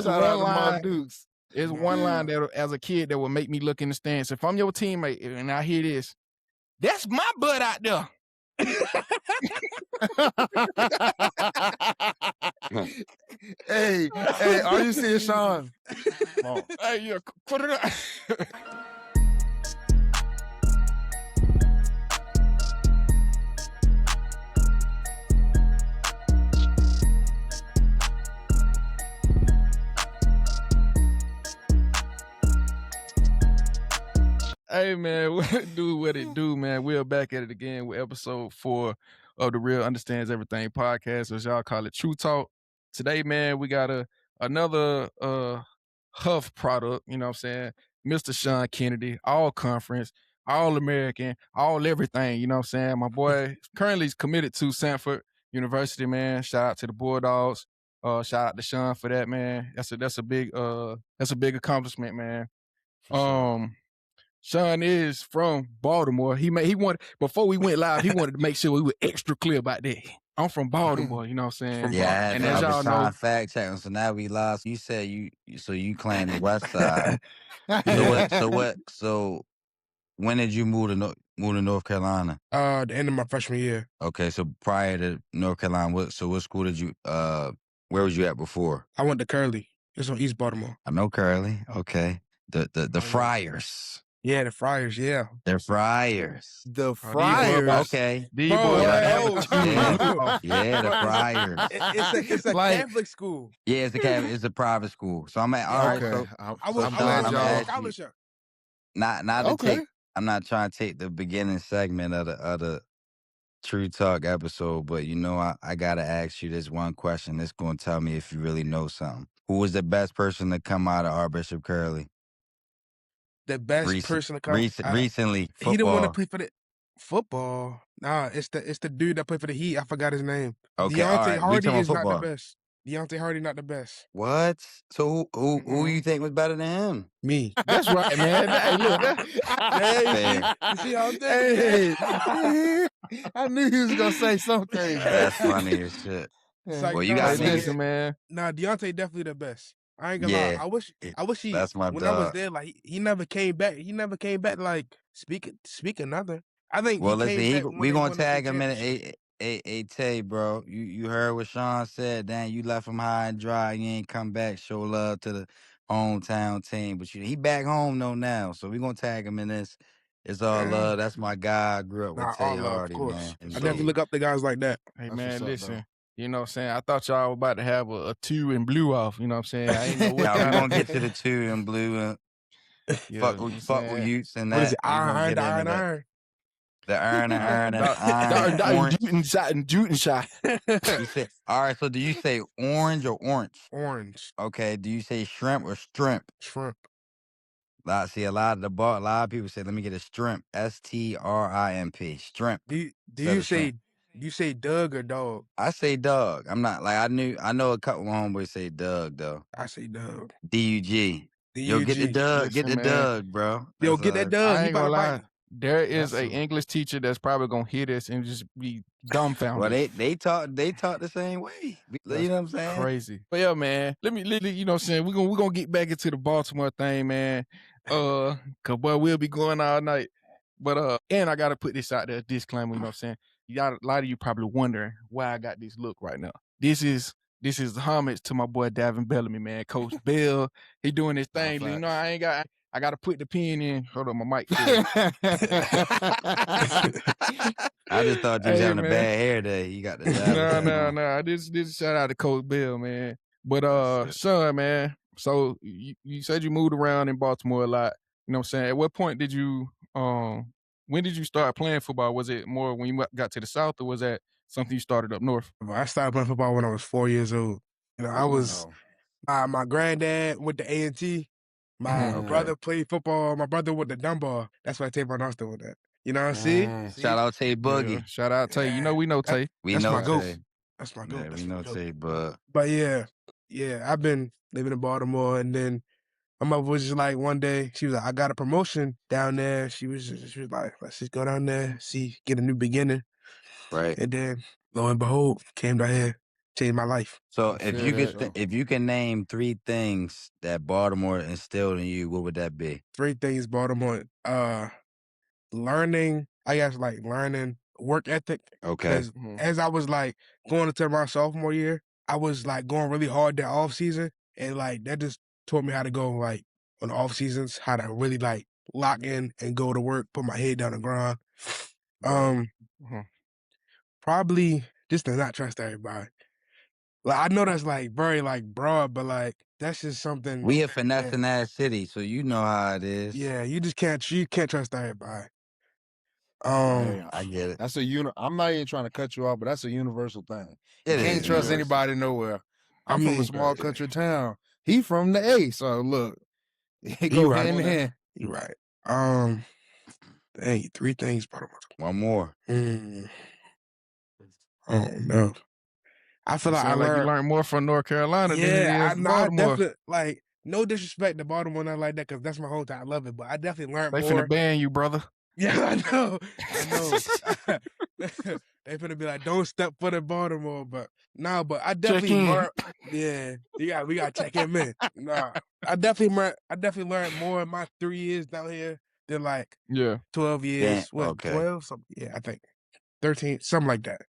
Shout out to Mark line. Dukes. It's one line that, as a kid, that will make me look in the stands. If I'm your teammate and I hear this, that's my butt out there. Hey, are you seeing Shawn? Hey, yeah, put it up. Hey, man, what it do, man? We're back at it again with episode 4 of the Real Understands Everything podcast, as y'all call it, True Talk. Today, man, we got another Huff product, you know what I'm saying? Mr. Shawn Kennedy, all conference, all American, all everything, you know what I'm saying? My boy currently is committed to Sanford University, man. Shout out to the Bulldogs. Shout out to Shawn for that, man. That's a big accomplishment, man. Shawn is from Baltimore. He wanted, before we went live, he wanted to make sure we were extra clear about that. I'm from Baltimore, you know what I'm saying? Yeah, and as y'all know, fact checking. So now we lost. You said you claim the West Side. So when did you move to North Carolina? The end of my freshman year. Okay, so prior to North Carolina, what school did you? Where was you at before? I went to Curley. It's on East Baltimore. I know Curley. Okay, the Friars. Yeah, the Friars. Yeah, they're Friars. The Friars. Okay. Yeah, the Friars. It's a Catholic school. Yeah, it's a private school. So I'm at all right. Okay. So I was scholarship. Not to take. I'm not trying to take the beginning segment of the True Talk episode, but I gotta ask you this one question. That's gonna tell me if you really know something. Who was the best person to come out of Archbishop Curley? The best person to come recently. Football. He didn't want to play for the football. Nah, it's the dude that played for the Heat. I forgot his name. Okay, Deontay Hardy is not the best. Deontay Hardy not the best. What? So who you think was better than him? Me. That's right, man. Hey, look, you see how I'm doing? I knew he was gonna say something. That's funny as shit. Well, you got listen, man. Nah, Deontay definitely the best. I ain't gonna lie. I wish he. That's my when dog. I was there, like he never came back. He never came back. Like speaking nothing. I think. Well, listen, we gonna tag him in. Hey, Tay, bro, you heard what Shawn said. Damn, you left him high and dry. You ain't come back. Show love to the hometown team, but he back home though now. So we gonna tag him in this. It's all love. That's my guy. I grew up with Tay Hardy, man. I never look up to guys like that. Hey, man, listen. You know what I'm saying? I thought y'all were about to have a two and blue off. You know what I'm saying? I ain't know what we're going to get to the two and blue. Fuck with youths and that. What is it? Iron. The iron and shot. You say, all right, so do you say orange or orange? Orange. Okay, do you say shrimp or shrimp? Shrimp. See, a lot of people say, let me get a shrimp. STRIMP. Shrimp. Do you say Doug or dog? I say Doug. I'm not like I know a couple of homeboys say Doug though. I say Doug. DUG. Yo, get the Doug. Listen, get the man. Doug, bro. Yo, get that Doug. I ain't gonna lie. There is an English teacher that's probably gonna hear this and just be dumbfounded. Well, they talk the same way. You know what I'm saying? Crazy. But yeah, man. Let me you know what I'm saying? We're gonna get back into the Baltimore thing, man. Cause boy, we'll be going all night. But and I gotta put this out there, disclaimer, you know what I'm saying? A lot of you probably wondering why I got this look right now. This is homage to my boy Davin Bellamy, man. Coach Bell, he doing his thing. You know, I got to put the pen in. Hold on, my mic. I just thought you was having a bad hair day. You got the no. This shout out to Coach Bell, man. But Shawn, man. So you said you moved around in Baltimore a lot. You know what I'm saying? At what point did you when did you start playing football? Was it more when you got to the South, or was that something you started up north? I started playing football when I was 4 years old. You know, I was my granddad went to A&T. My brother played football. My brother went to Dunbar. That's why Tay Barnoston with that. You know what I'm saying? Shout out Tay Boogie. Yeah. Shout out Tay. You know we know Tay. That's my goat. That's my goat. Yeah, we know Tay, but yeah, I've been living in Baltimore, and then my mother was just like, one day, she was like, I got a promotion down there. She was like, let's just go down there, get a new beginning. Right. And then, lo and behold, came down here. changed my life. So I if feel you that. could if you can name 3 things that Baltimore instilled in you, what would that be? 3 things Baltimore. Learning, I guess, like learning work ethic. Okay. Because as I was like going into my sophomore year, I was like going really hard that off season, and like that just taught me how to go like on the off seasons, how to really like lock in and go to work, put my head down and grind. Um, Mhm. Probably just to not trust everybody. Like I know that's like very like broad, but like that's just something. We a that, finessing ass city, so you know how it is. yeah, you can't trust everybody. Hey, I get it. that's I'm not even trying to cut you off, but that's a universal thing. You It can't is trust universal. anybody nowhere. I I'm from a mean, small country town. He from the A, so look, it you go right. hand in hand. You right. Dang, 3 things, Baltimore. One more. Oh no. I feel It like I sound like you learned. learned more from North Carolina than it Yeah, is I Baltimore. definitely like no disrespect to Baltimore, nothing like that, because that's my hometown. I love it, but I definitely learned They finna more. ban you, brother. Yeah, I know. They finna be like, don't step foot in Baltimore, but no, but I Check definitely in. learned. Yeah, we gotta check him in. Nah, I definitely learned more in my 3 years down here than like Yeah, 12 years. What, Okay. 12? Something? Yeah, I think 13, something like that.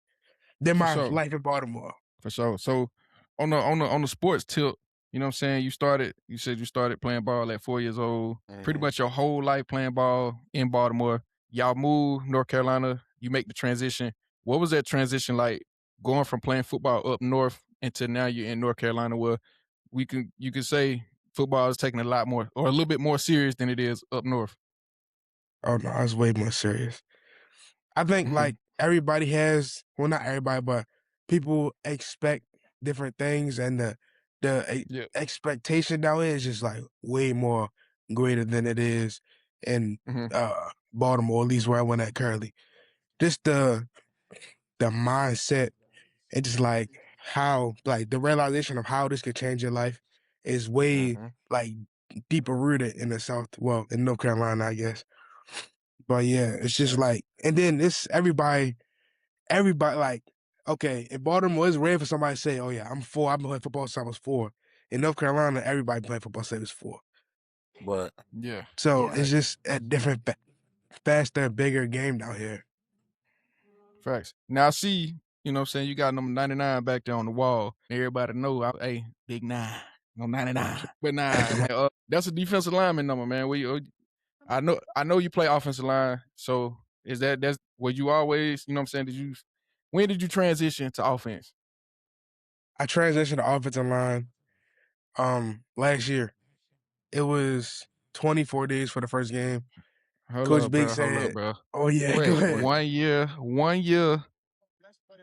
Than for my sure. life in Baltimore. For sure. So on the sports tip, you know what I'm saying? You said you started playing ball at 4 years old. Pretty much your whole life playing ball in Baltimore. Y'all moved North Carolina. You make the transition. What was that transition like going from playing football up north into now you're in North Carolina where you can say football is taking a lot more or a little bit more serious than it is up north. Oh no, I was way more serious. I think like everybody has, well, not everybody, but people expect different things, and the Yeah. expectation down here is just like way more greater than it is in Baltimore, at least where I went at currently. Just the mindset and just like how like the realization of how this could change your life is way like deeper rooted in the South, well, in North Carolina, I guess. But yeah, it's just like, and then it's everybody like, okay, in Baltimore, it's rare for somebody to say, oh yeah, I'm 4, I've been playing football since I was 4. In North Carolina, everybody playing football since they was 4. But Yeah. So it's just a different, faster, bigger game down here. Facts. Now I see, you know what I'm saying, you got number 99 back there on the wall. Everybody know, hey, big 9, no 99. But nah, man, that's a defensive lineman number, man. I know you play offensive line. So that's were you always, you know what I'm saying, when did you transition to offense? I transitioned to offensive line last year. It was 24 days for the first game. Coach Big said, Hold up, bro. oh yeah, go wait, ahead. wait. 1 year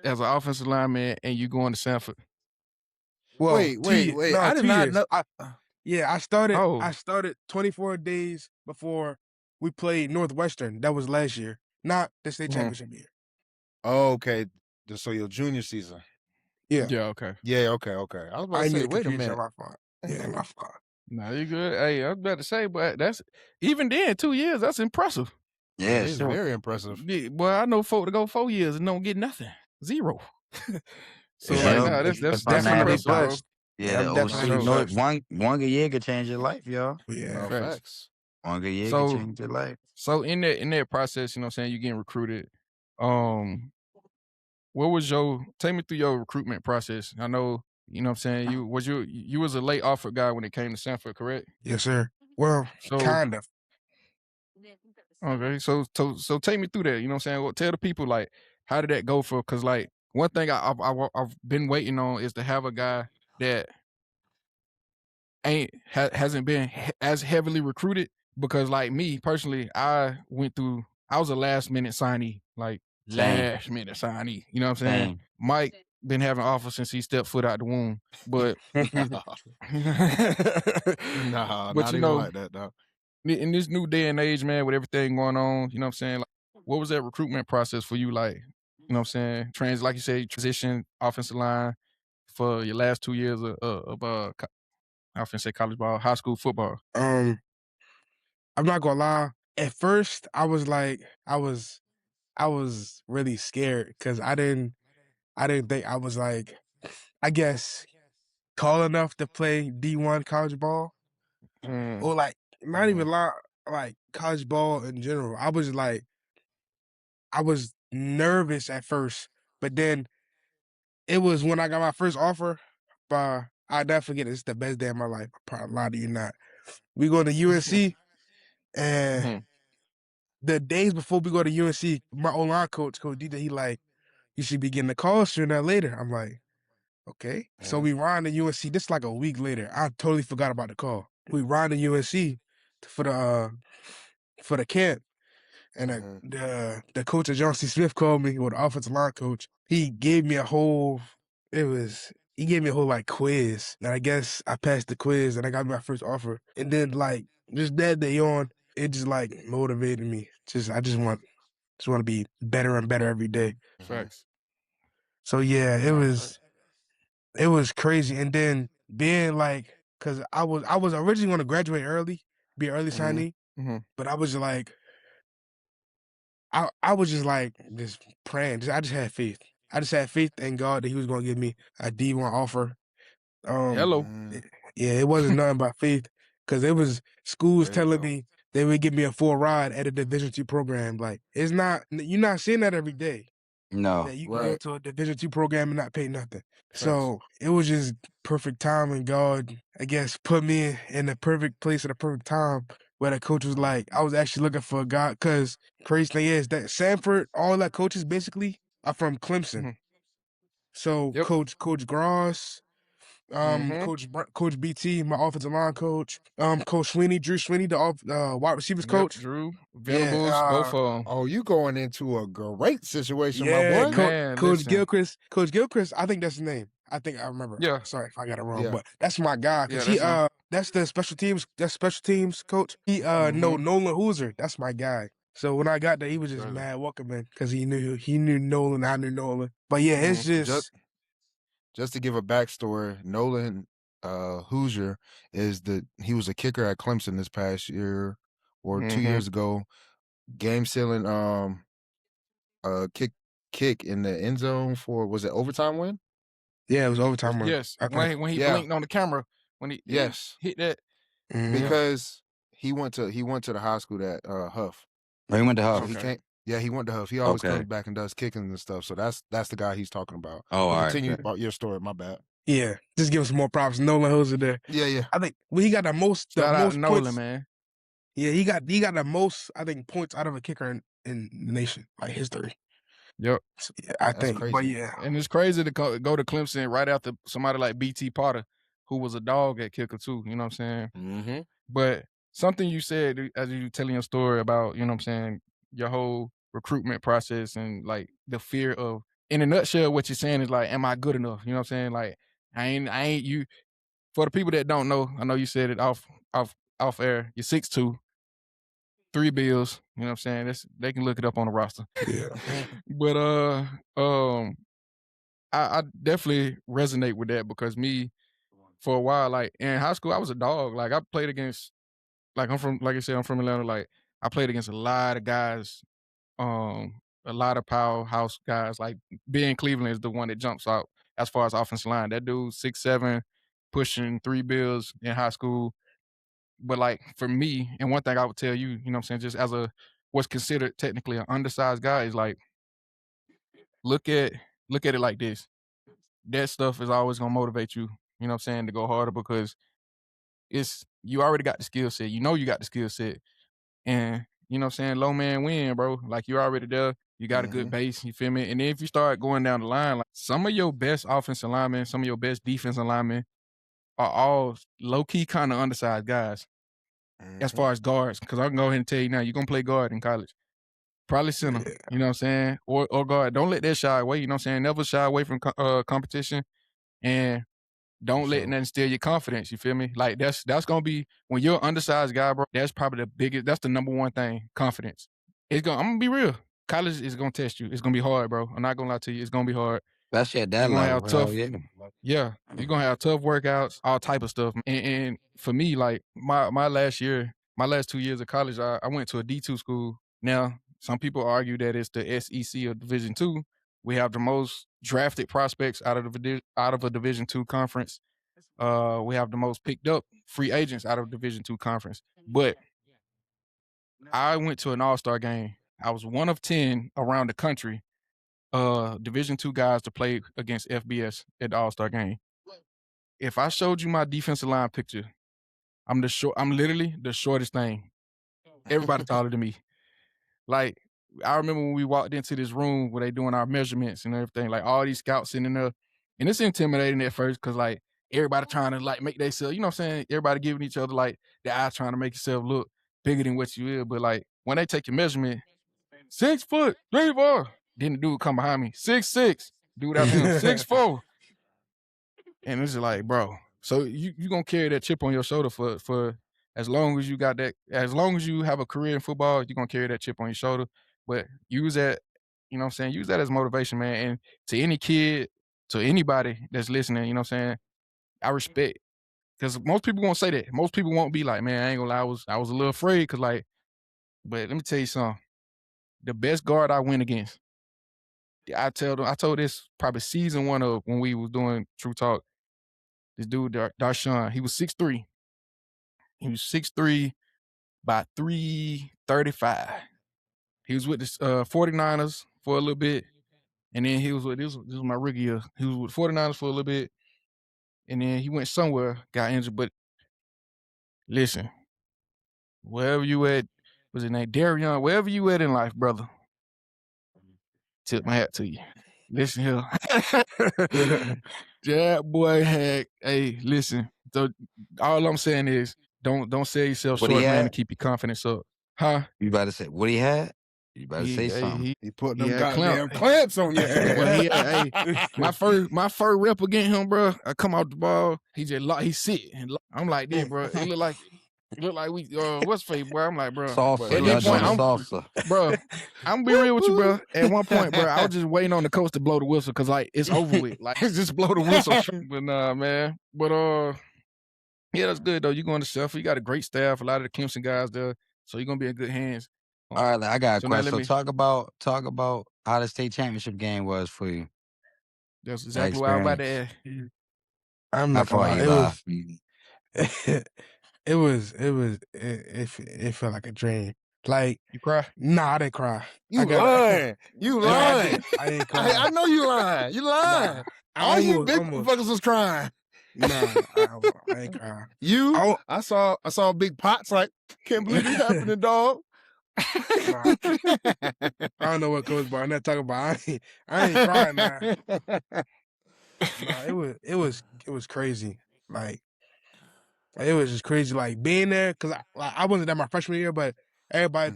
as an offensive lineman and you going to Sanford. Well, I did 2 not years. know. I Oh, started 24 days before we played Northwestern. That was last year, not the state championship year. Oh, okay. So your junior season. Yeah, yeah, okay. Yeah, okay. I was about I to knew say, the wait a confusion. minute. My fault. Yeah, my fault. Nah, you good. Hey, I was about to say, but that's even then, 2 years, that's impressive. Yeah, It's sure. very impressive. Yeah, boy, I know folk to go 4 years and don't get nothing. 0. So Yeah, like, Yep. nah, If that's definitely Cincinnati impressive, bro. blessed. Yeah, Yeah, the I'm For definitely OC. sure. No, blessed. one good year could change your life, y'all. Yeah, No Facts. facts. One good year could So change your life. so in that process, you know what I'm saying, you getting recruited. Um, what was your take me through your recruitment process? I know, you know what I'm saying, you was a late offer guy when it came to Sanford, correct? yes, sir. Well, So kind of. okay, so take me through that. You know what I'm saying? Well, tell the people like how did that go for? Because like one thing I've been waiting on is to have a guy that hasn't been as heavily recruited. Because like me personally, I was a last minute signee, like Same. last minute signee. You know what I'm saying? Same. Mike been having offers since he stepped foot out the womb, but Nah, but not you even know like that, dog. in this new day and age, man, with everything going on, you know what I'm saying? Like, what was that recruitment process for you? Like, you know what I'm saying? Like you said, you transition offensive line for your last 2 years I often say college ball, high school football. I'm not gonna lie. At first, I was like, I was really scared because I didn't think I was like I guess, tall enough to play D1 college ball, or like not even like college ball in general. I was nervous at first, but then it was when I got my first offer. I'll never forget it. It's the best day of my life. I probably lie to you not. We go to UNC, and the days before we go to UNC, my O-line coach, Coach DJ, he like, you should be getting the call sooner or later. I'm like, okay. So we ride to UNC. This like a week later. I totally forgot about the call. We ride to UNC for the camp. And the coach of John C. Smith called me, or the offensive line coach. He gave me a whole like quiz. And I guess I passed the quiz and I got my first offer. And then like just that day on, it just like motivated me. I just want to be better and better every day. Facts. So yeah, it was crazy. And then being like, cause I was originally going to graduate early, be an early signee, but I was like, I was just like just praying. I just had faith. I just had faith in God that He was going to give me a D1 offer. Hello. It wasn't nothing but faith, because it was schools telling me they would give me a full ride at a Division II program. Like you're not seeing that every day. No. That you can go to a Division II program and not pay nothing. So it was just perfect time, and God, I guess, put me in the perfect place at the perfect time where the coach was like, I was actually looking for a guy, because crazy thing is that Sanford, all that coaches basically are from Clemson. So Coach Gross, Coach BT, my offensive line coach, Coach Sweeney, Drew Sweeney, the wide receivers coach. Drew, Venables, both of them. Oh, you going into a great situation, my Yeah, boy. Coach Gilchrist. Coach Gilchrist, I think that's his name. I think I remember. Yeah. Sorry if I got it wrong, but that's my guy. Cause that's the special teams coach. He know Nolan Hooser. That's my guy. So when I got there, he was just mad welcoming, because he knew Nolan, I knew Nolan. But yeah, it's just to give a backstory, Nolan Hoosier he was a kicker at Clemson this past year or 2 years ago. Game sealing kick in the end zone for, was it overtime win? Yeah, it was overtime win. Yes. When he blinked on the camera, when he hit that. Because he went to the high school at Huff. Oh, he went to Huff. So he can't. Yeah, he went to Huff. He always comes back and does kicking and stuff. So that's the guy he's talking about. Oh, all continue right. about your story. My bad. Yeah, just give him some more props. Nolan Hooser there. Yeah. I think he got the most Nolan, points. man. Yeah, he got the most, I think, points out of a kicker in the nation, like history. Yep. So, yeah, I think. Crazy. But yeah. And it's crazy to go to Clemson right after somebody like BT Potter, who was a dog at kicker too. You know what I'm saying? But something you said as you telling your story about, you know what I'm saying, your whole recruitment process, and like the fear of, in a nutshell, what you're saying is like, am I good enough? You know what I'm saying? Like, I ain't you. For the people that don't know, I know you said it off air. You're 6'2", 3 bills. You know what I'm saying? They can look it up on the roster. Yeah. But I definitely resonate with that, because me, for a while, like in high school, I was a dog. Like I played against, like I'm from Atlanta. Like I played against a lot of guys, a lot of powerhouse guys. Like Ben Cleveland is the one that jumps out as far as offensive line. That dude 6'7", pushing 3 bills in high school. But like for me, and one thing I would tell you, you know what I'm saying, just as what's considered technically an undersized guy, is like, look at it like this. That stuff is always gonna motivate you, you know what I'm saying, to go harder, because you already got the skill set. You know you got the skill set. And you know what I'm saying, low man win, bro. Like you're already there. You got a good base, you feel me? And then if you start going down the line, like some of your best offensive linemen, some of your best defensive linemen are all low-key kind of undersized guys. As far as guards, because I can go ahead and tell you now, you're gonna play guard in college. Probably center, you know what I'm saying? Or guard. Don't let that shy away, you know what I'm saying? Never shy away from competition. And don't let nothing steal your confidence, you feel me? Like that's gonna be, when you're an undersized guy, bro, that's probably that's the number one thing, confidence. I'm gonna be real. College is gonna test you. It's gonna be hard, bro. I'm not gonna lie to you. It's gonna be hard. Especially at that You're gonna level. have tough, Yeah. you're gonna have tough workouts, all type of stuff. And for me, like my last 2 years of college, I went to a D2 school. Now, some people argue that it's the SEC of Division II. We have the most drafted prospects out of a Division II conference. We have the most picked up free agents out of Division II conference. But I went to an all-star game. I was one of 10 around the country, Division II guys to play against FBS at the all-star game. If I showed you my defensive line picture, I'm literally the shortest thing. Everybody taller than me. Like, I remember when we walked into this room where they doing our measurements and everything, like all these scouts sitting in there, and it's intimidating at first because like everybody trying to like make themselves, you know what I'm saying? Everybody giving each other like the eye trying to make yourself look bigger than what you is. But like when they take your measurement, 6 foot, 3 4. Then the dude come behind me, 6'6". Dude after him, 6'4". And it's just like, bro. So you gonna carry that chip on your shoulder for as long as you got that, as long as you have a career in football, you're gonna carry that chip on your shoulder. But use that, you know what I'm saying? Use that as motivation, man. And to any kid, to anybody that's listening, you know what I'm saying? I respect. Because most people won't say that. Most people won't be like, man, I ain't gonna lie, I was a little afraid because like, but let me tell you something. The best guard I went against, I told this probably season 1 of when we was doing True Talk. This dude, Shawn, he was 6'3". He was 6'3", by 335. He was with the 49ers for a little bit. And then he was with, this was my rookie year. He was with 49ers for a little bit. And then he went somewhere, got injured. But listen, wherever you at, was his name Darion, wherever you at in life, brother, tip my hat to you. Listen here. That boy had, hey, listen. So all I'm saying is don't sell yourself What he short, man, to had? keep your confidence up. Huh? You about to say what he had? You about to say something. He put them had goddamn clamps on your ass. Well, he had, hey, my first rep against him, bro. I come out the ball, he sit, and I'm like, this, bro. It look like we what's face, bro. I'm like, bro. Salsa. At Y'all this point, doing salsa. bro. I'm gonna be real with you, bro. At one point, bro, I was just waiting on the coach to blow the whistle because like it's over with. Like just blow the whistle. But nah, man. But yeah, that's good though. You going to Sanford. You got a great staff. A lot of the Clemson guys there, so you're gonna be in good hands. All right, I got a So now question. So talk about how the state championship game was for you. That's exactly what I was about to ask. I'm How not gonna far lie. you live? It felt like a dream. Like You cry? Nah, I didn't cry. You lying. You lying. I didn't cry. I know you lying. You lying. Nah, All you big motherfuckers was crying. Nah, I ain't crying. I saw big pots like, can't believe this happening, dog. Nah. I don't know what Coach Barnett talking about. I ain't crying now. Nah, it was crazy. Like it was just crazy. Like being there because I wasn't at my freshman year, but everybody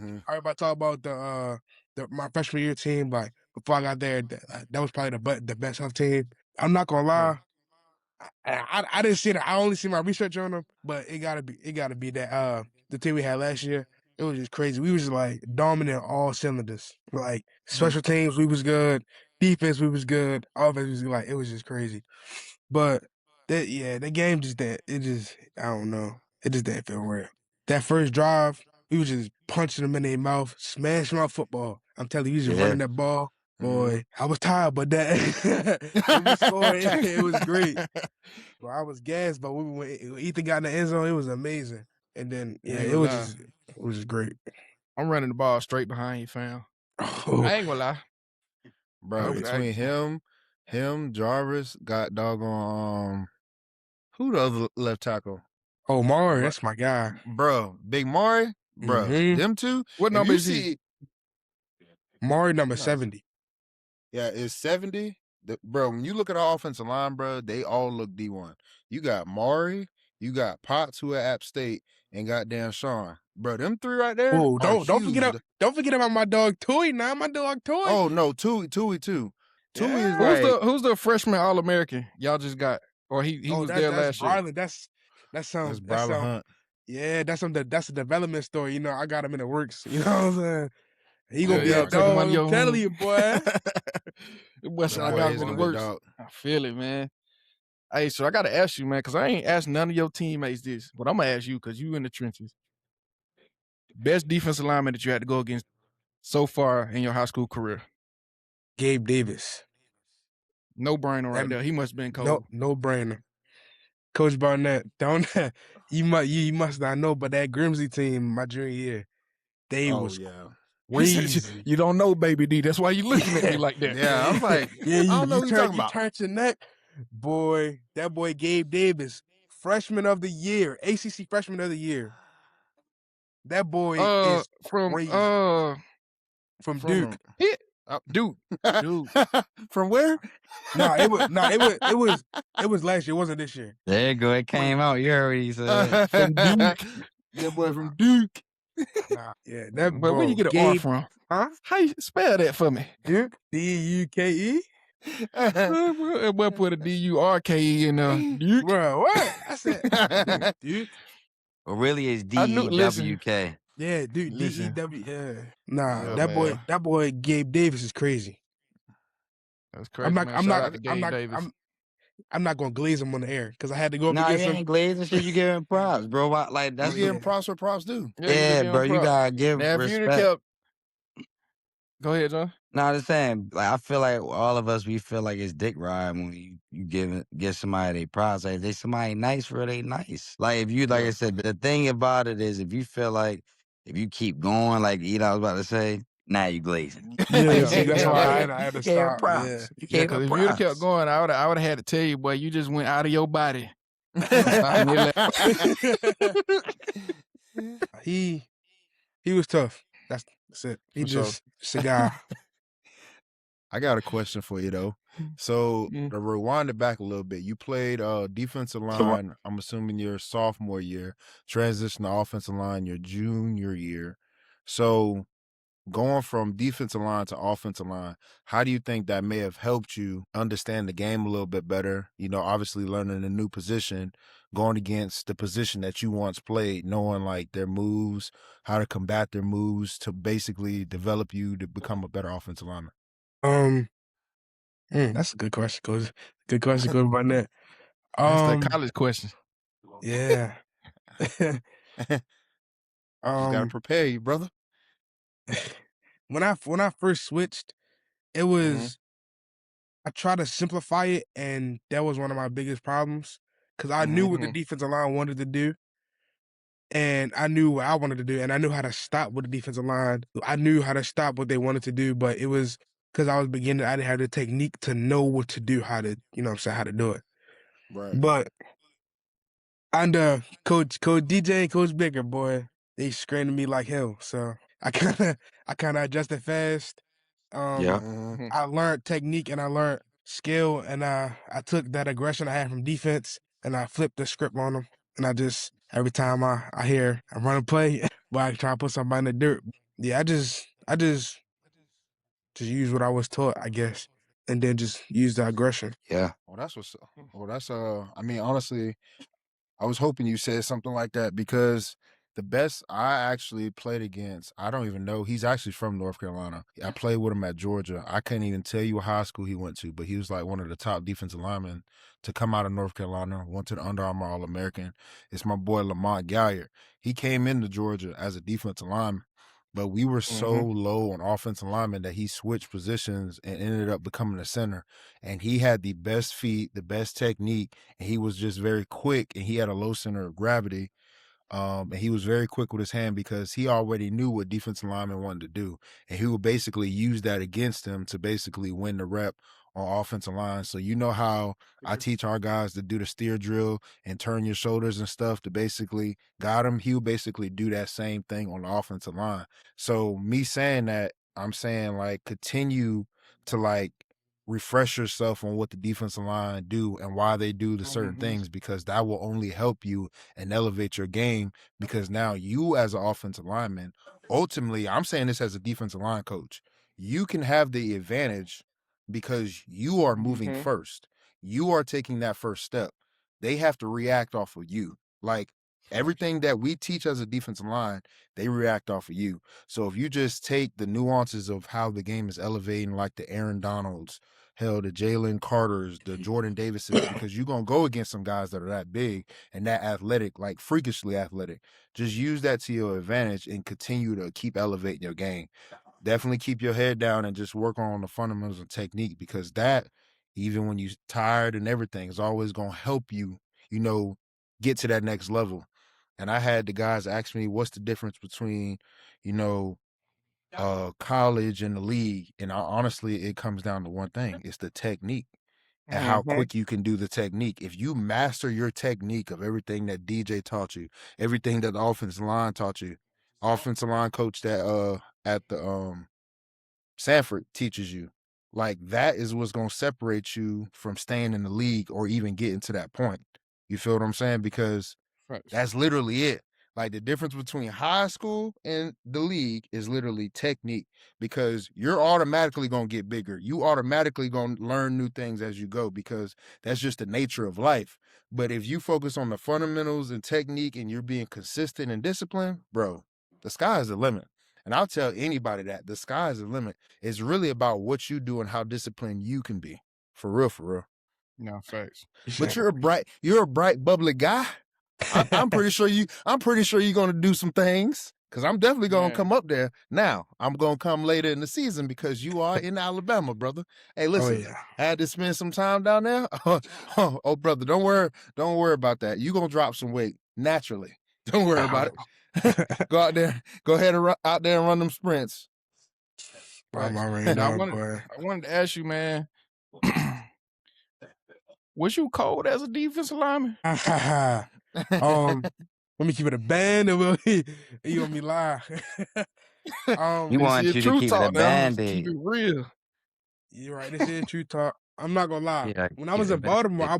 talk about my freshman year team. Like before I got there, that was probably the best health team. I'm not gonna lie. I didn't see that. I only see my research on them, but it gotta be that the team we had last year. It was just crazy. We was like dominant all cylinders. Like special teams, we was good. Defense, we was good. Offense was like it was just crazy. But the game just I don't know. It just didn't feel real. That first drive, we was just punching them in their mouth, smashing my football. I'm telling you, we was just running that ball. Boy, I was tired, but that when we scored, it was great. But I was gassed, but when Ethan got in the end zone, it was amazing. And then it was just great. I'm running the ball straight behind you, fam. I ain't gonna lie. Bro, between him, Jarvis, got doggone who the other left tackle? Oh, Maury, that's my guy. Bro, Big Maury, bro. Them two. What number is he? Maury number 70. Yeah, it's 70. Bro, when you look at our offensive line, bro, they all look D1. You got Maury, you got Potts, who at App State, and goddamn Shawn. Bro, them three right there. Oh, don't forget about my dog T.R.U.E. Now my dog T.R.U.E. Oh no, T.R.U.E. too. T.R.U.E. is who's the freshman All-American y'all just got? Or he was there last year? That's Brylan Hunt. Yeah, that's a development story. You know, I got him in the works. You know what I'm saying? He gonna be a take him dog. under your I'm telling you, boy. I got him in the works. Dog. I feel it, man. Hey, so I gotta ask you, man, because I ain't asked none of your teammates this, but I'm gonna ask you because you in the trenches. Best defensive lineman that you had to go against so far in your high school career? Gabe Davis. No brainer right there. He must have been cold. No brainer. Coach Barnett, don't you must not know, but that Grimsley team my junior year, they was He said, crazy. "You don't know, baby D. That's why you looking at me like that." Yeah, I'm like, Yeah, I don't know what you're talking about. turned your neck. Boy, that boy Gabe Davis, freshman of the year, ACC freshman of the year. That boy is from crazy. From Duke. Duke. From where? it was last year. It wasn't this year. There you go. It came out. You heard what he said. From Duke. That boy from Duke. Yeah, that But where you get an R from? Huh? How you spell that for me? Duke, D-U-K-E. That boy put a D-U-R-K-E in Duke. Bro, what? I said Duke. Well, really, it's D-E-W-K. Yeah, Duke, Listen. D-E-W. Yeah. Nah, Yeah, that boy Gabe Davis is crazy. That's crazy, man. Shout out to Gabe Davis. I'm not gonna glaze him on the air because I had to go up Nah, against you him. ain't glazing shit. You giving props, bro. Like that's you giving props where props do. Yeah, bro. You gotta give now, respect. Go ahead, John. No, I'm just saying. Like I feel like all of us, we feel like it's dick ride when you give somebody their props. Like if they somebody nice for they nice. Like if you like I said, the thing about it is if you feel like if you keep going, like I was about to say, now you glazing. Yeah, see, that's why right. I had to You gave stop. props. Yeah. You Yeah, gave because if props. you'd have kept going, I would have had to tell you, boy, you just went out of your body. Stop me He was tough. That's it. He just cigar. I got a question for you though. So to rewind it back a little bit, you played defensive line. I'm assuming your sophomore year, transition to offensive line your junior year. So going from defensive line to offensive line, how do you think that may have helped you understand the game a little bit better? You know, obviously learning a new position, going against the position that you once played, knowing like their moves, how to combat their moves to basically develop you to become a better offensive lineman. That's a good question, Coach. Good question, Coach Barnett. That's that college question. Yeah. Just gotta prepare you, brother. When I first switched, it was I tried to simplify it, and that was one of my biggest problems because I knew what the defensive line wanted to do, and I knew what I wanted to do, and I knew how to stop with the defensive line. I knew how to stop what they wanted to do, but it was because I was beginning. I didn't have the technique to know what to do, how to how to do it. Right. But under Coach DJ and Coach Baker, boy, they screamed me like hell. So I kind of adjusted fast. I learned technique and I learned skill, and I took that aggression I had from defense and I flipped the script on them. And I just every time I hear I run a play, but I try to put somebody in the dirt. Yeah, I just use what I was taught, I guess, and then just use the aggression. Yeah. Well, that's what's. Well, that's I mean, honestly, I was hoping you said something like that because the best I actually played against, I don't even know. He's actually from North Carolina. I played with him at Georgia. I couldn't even tell you what high school he went to, but he was like one of the top defensive linemen to come out of North Carolina, went to the Under Armour All-American. It's my boy Lamont Galliard. He came into Georgia as a defensive lineman, but we were so low on offensive linemen that he switched positions and ended up becoming a center. And he had the best feet, the best technique, and he was just very quick, and he had a low center of gravity. And he was very quick with his hand because he already knew what defensive linemen wanted to do. And he would basically use that against him to basically win the rep on offensive line. So you know how I teach our guys to do the steer drill and turn your shoulders and stuff to basically guide him. He would basically do that same thing on the offensive line. So me saying that, I'm saying like continue to like refresh yourself on what the defensive line do and why they do the certain things, because that will only help you and elevate your game, because now you as an offensive lineman, ultimately, I'm saying this as a defensive line coach, you can have the advantage because you are moving first. You are taking that first step. They have to react off of you. Like everything that we teach as a defensive line, they react off of you. So if you just take the nuances of how the game is elevating, like the Aaron Donalds, hell, the Jalen Carters, the Jordan Davises, because you're going to go against some guys that are that big and that athletic, like freakishly athletic. Just use that to your advantage and continue to keep elevating your game. Definitely keep your head down and just work on the fundamentals of technique, because that even when you're tired and everything, it's always gonna help you, get to that next level. And I had the guys ask me, what's the difference between, college and the league? And honestly, it comes down to one thing: it's the technique and how quick you can do the technique. If you master your technique of everything that DJ taught you, everything that the offensive line taught you, offensive line coach that at the Sanford teaches you, like that is what's gonna separate you from staying in the league or even getting to that point. You feel what I'm saying? Because that's literally it. Like the difference between high school and the league is literally technique, because you're automatically going to get bigger. You automatically going to learn new things as you go, because that's just the nature of life. But if you focus on the fundamentals and technique and you're being consistent and disciplined, bro, the sky is the limit. And I'll tell anybody that the sky is the limit. It's really about what you do and how disciplined you can be. For real, for real. No, facts. But you're a bright, bubbly guy. I'm pretty sure you're gonna do some things, because I'm definitely gonna come up there. Now I'm gonna come later in the season because you are in Alabama, brother. Hey, listen, I had to spend some time down there. Oh, brother, don't worry about that. You gonna drop some weight naturally. Don't worry about it. Go out there, go ahead and out there and run them sprints. Right. I wanted to ask you, man. Was you cold as a defensive lineman? Let me keep it a band, or you want me lie? He wants you to keep it a Band-Aid. Keep it real. You're right. This is true talk. I'm not gonna lie. Yeah, when I was in Baltimore, I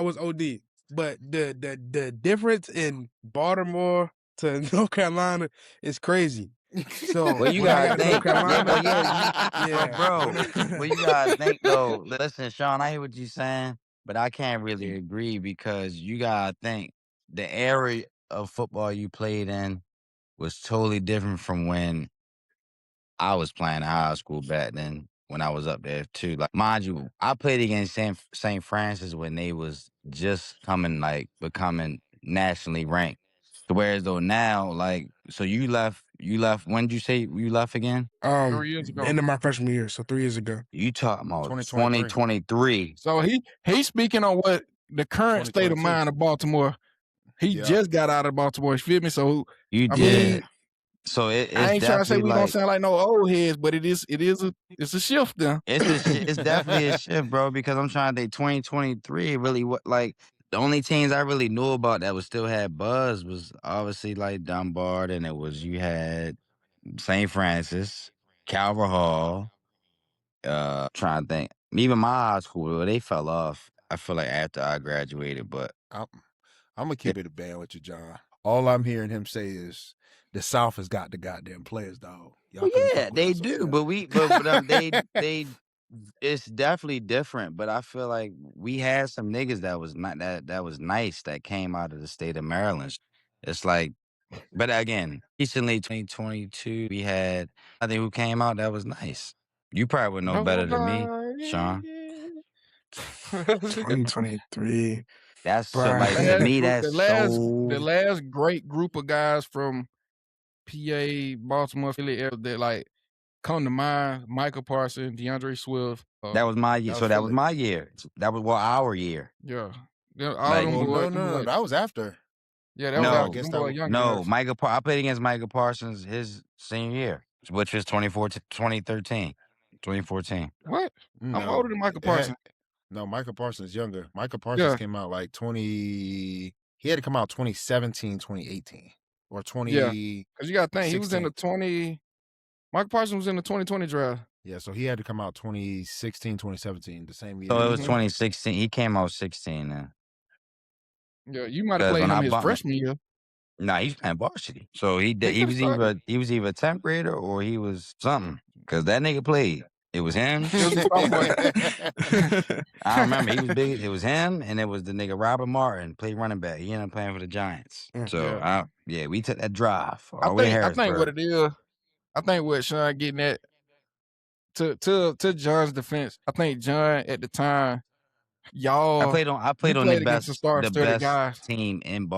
was OD. But the difference in Baltimore to North Carolina is crazy. So well, you when I gotta got to North think, Carolina, bro. Well, you gotta think though. Listen, Shawn, I hear what you're saying, but I can't really agree, because you gotta think the area of football you played in was totally different from when I was playing high school back then, when I was up there too. Like, mind you, I played against St. Francis when they was just becoming nationally ranked. Whereas though now, like, so you left, when did you say you left again? 3 years ago. End of my freshman year, so 3 years ago. You talking about 2023. So he's speaking on what the current state of mind of Baltimore. He just got out of Baltimore, you feel me? So you did. So it's I ain't trying to say we don't like, sound like no old heads, but it's a shift there. It's definitely a shift, bro, because I'm trying to think 2023 really the only teams I really knew about that still had buzz was obviously like Dunbar, and you had St. Francis, Calvert Hall, trying to think. Even my high school, they fell off, I feel like, after I graduated, but I'm gonna keep it a band with you, John. All I'm hearing him say is the South has got the goddamn players, dog. Well, yeah, they do, but they it's definitely different. But I feel like we had some niggas that was not that was nice that came out of the state of Maryland. It's like, but again, recently 2022, we had, I think, who came out that was nice. You probably would know better than me, Shawn. 2023. That's so, like, to me, that's the last great group of guys from PA, Baltimore, Philly area that like come to mind: Michael Parsons, DeAndre Swift. That was my year. So that was my year. That was our year. Yeah. Like, no, that was after. Yeah, that was after. No, I played against Michael Parsons his senior year, which was 2013. What? I'm older than Michael Parsons. No, Michael Parsons is younger. Michael Parsons came out like he had to come out 2017, 2018. Or 20. Yeah, because you got to think, he was in the Michael Parsons was in the 2020 draft. Yeah, so he had to come out 2016, 2017, the same year. So it was 2016. He came out 16 then. Yeah, you might have played him his freshman year. Nah, he's playing varsity. So he was either a 10th grader or he was something. Because that nigga played. It was him. I remember he was big. It was him, and it was the nigga Robert Martin, played running back. He ended up playing for the Giants. So we took that drive. I think what it is, I think what Shawn getting at, to John's defense, I think John at the time, y'all, I played on the best guys. team in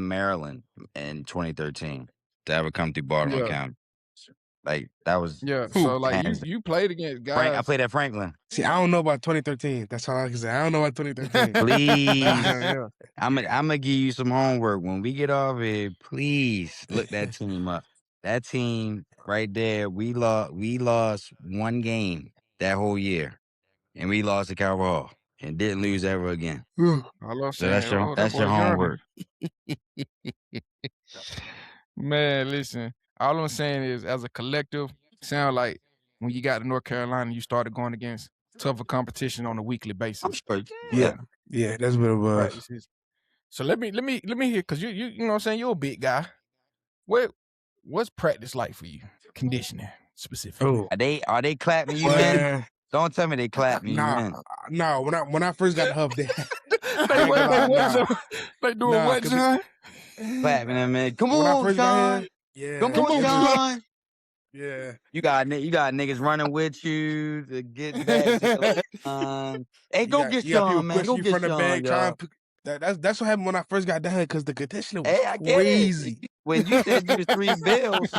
Maryland in 2013 to ever come through Baltimore County. Like that was So like hands you played against down. I guys. played at Franklin. See, I don't know about 2013. That's all I can say. I don't know about 2013. Please, Yeah. I'm gonna give you some homework when we get off here. Please look that team up. That team right there, we lost one game that whole year, and we lost to Calvert Hall and didn't lose ever again. All I'm So saying, that that's your boy homework. Man, listen. All I'm saying is, as a collective, sound like when you got to North Carolina, you started going against tougher competition on a weekly basis. I'm sure. Yeah, that's what it was. Practices. So let me hear, because you know what I'm saying, you're a big guy. What's practice like for you? Conditioning specifically. Oh, Are they clapping you in? Don't tell me they clapping you in. nah. When I first got the Huff, they They ain't gonna lie, what? They doing what, 'cause John? Clapping them in. Come when I on, first got Shawn. here, Come yeah, on, Shawn. yeah. You got niggas running with you to get back to the line. Hey, go get You got people Shawn, man. pushing Go you get from the Shawn, back, y'all. That's what happened when I first got down here, because the conditioning was Hey, I get crazy. it. When you said you was 3 bills,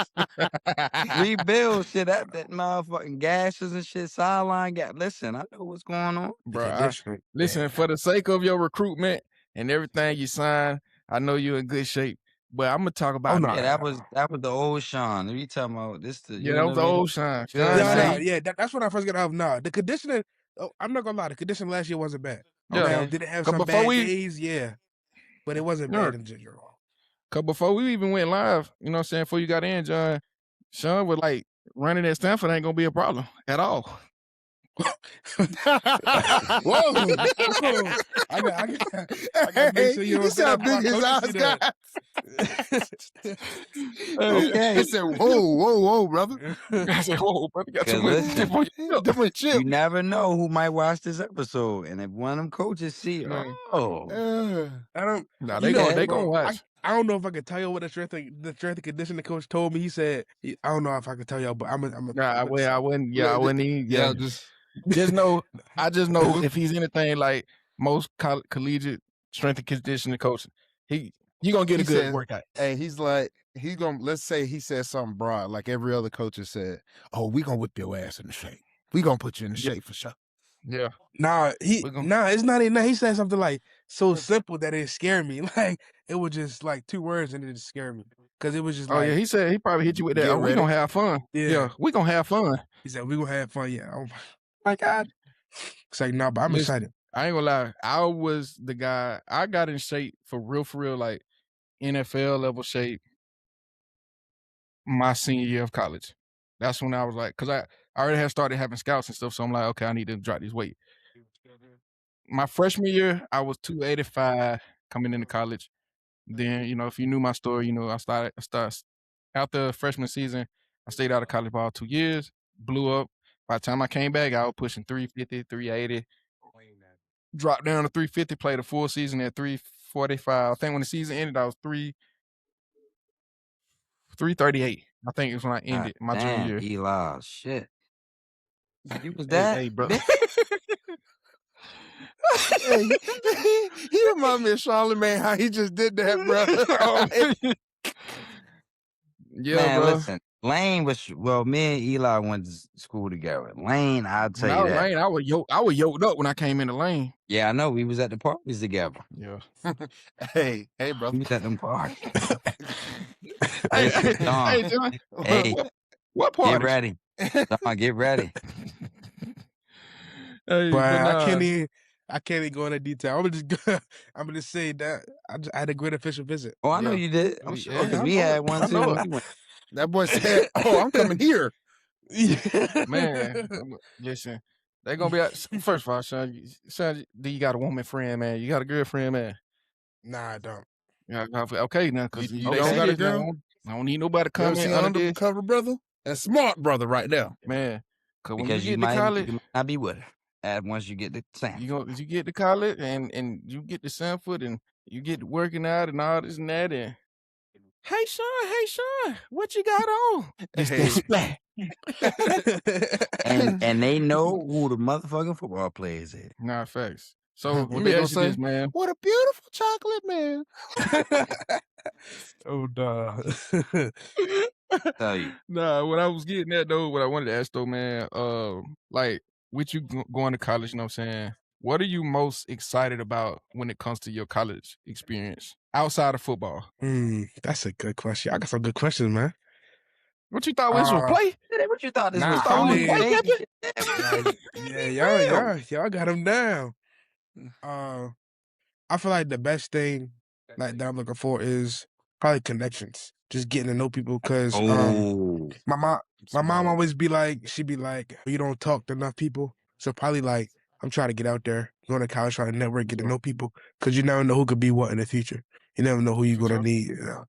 3 bills, shit, that motherfucking gashes and shit, sideline gas. Listen, I know what's going on. Bro, listen, for the sake of your recruitment and everything you signed, I know you're in good shape. But I'm gonna talk about yeah, that was the old Shawn. If you talking about this, that was the old Shawn. That's when I first got off. Nah, the conditioning. Oh, I'm not gonna lie, the conditioning last year wasn't bad. Yeah. Now, did it have 'Cause some before bad we- days? Yeah, but it wasn't bad in general. Because before we even went live, you know what I'm saying, before you got in, John, Shawn was like, running at Stanford ain't gonna be a problem at all. Whoa! I gotta make sure you don't say that. Big his eyes got. Okay. He said, whoa, brother. I said, whoa, brother, got too Listen, much chip. you never know who might watch this episode, and if one of them coaches see, I don't. Nah, You they gonna watch. I don't know if I can tell you what the strength and conditioning coach told me. He said, I don't know if I can tell y'all, but I wouldn't. I wouldn't even. Yeah, just know. I just know if he's anything like most collegiate strength and conditioning coaches, you gonna get a good workout. Hey, he's gonna, let's say he said something broad, like every other coach has said, oh, we gonna whip your ass in the shape. We gonna put you in the shape for sure. Yeah. It's not enough. He said something like so simple that it scared me. Like it was just like 2 words and it just scared me. Because it was just yeah, he said he probably hit you with that. Oh, we gonna have fun. Yeah, we gonna have fun. He said we gonna have fun. Yeah. Oh my God. It's like, no, but I'm excited. I ain't gonna lie. I was the guy. I got in shape for real, like NFL level shape my senior year of college. That's when I was like, because I already had started having scouts and stuff. So I'm like, okay, I need to drop this weight. My freshman year, I was 285 coming into college. Then, you know, if you knew my story, you know, I started after freshman season, I stayed out of college for all 2 years, blew up. By the time I came back, I was pushing 350, 380. Dropped down to 350, played a full season at 345. I think when the season ended, I was 338. I think it was when I ended my junior year. Eli, shit. You was that? Hey, bro. Hey, he remind me of Charlamagne, how he just did that, bro. Yeah, man, bro. Listen, Lane was, me and Eli went to school together. Lane, I'll tell you that. Lane, I was yoked up when I came into Lane. Yeah, I know. We was at the parties together. Yeah. Hey, bro. We was at them parties. Hey, John. Hey, what party? Get ready. John, get ready. Hey, but I can't even go into detail. I'm gonna just say that I had a great official visit. Oh, I know you did. I'm sure, because we had one too when we went. That boy said, oh, I'm coming here. Man, listen, they're gonna be out. First of all, Shawn, do you got a woman friend, man? You got a girlfriend, man? Nah, I don't. Yeah, okay, now, because you don't got a girl? I don't need nobody to come in undercover brother. That's smart brother right there, man. Because you might not be with her once you get to Sanford. You get to college and you get to Sanford and you get to working out and all this and that and hey Shawn, what you got on? It's that splat. and they know who the motherfucking football players is. Nah, facts. So let me ask you this, man. What a beautiful chocolate man. Oh, duh. Tell you. Nah, what I was getting at though, what I wanted to ask though, man, like with you going to college, you know what I'm saying? What are you most excited about when it comes to your college experience outside of football? That's a good question. I got some good questions, man. What you thought this was play? What you thought this was? Nah, Thought I we was College, play mean, baby? camping? y'all got them down. I feel like the best thing like that I'm looking for is probably connections. Just getting to know people because Oh, my mom Smart. always be like, she'd be like, you don't talk to enough people. So probably like I'm trying to get out there, going to college, trying to network, get to know people, because you never know who could be what in the future. You never know who you're For gonna sure. need. You know?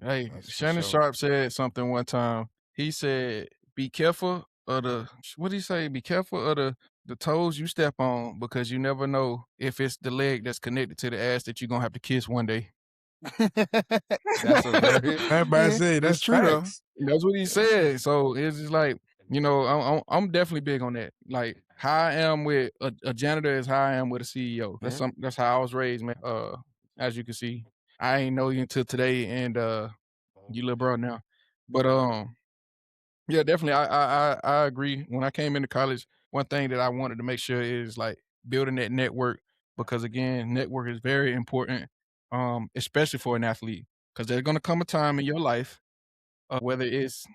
Hey, That's for Shannon sure. Sharp said something one time. He said, "Be careful of the what did he say? Be careful of the toes you step on because you never know if it's the leg that's connected to the ass that you're gonna have to kiss one day." That's a very Everybody say it's that's true though. facts. That's what he said. So it's just like, you know, I'm definitely big on that. Like how I am with a janitor is how I am with a CEO. That's how I was raised, man. As you can see, I ain't know you until today, and you little bro now. But yeah, definitely. I agree. When I came into college, one thing that I wanted to make sure is like building that network because again, network is very important, especially for an athlete. Because there's gonna come a time in your life, whether it's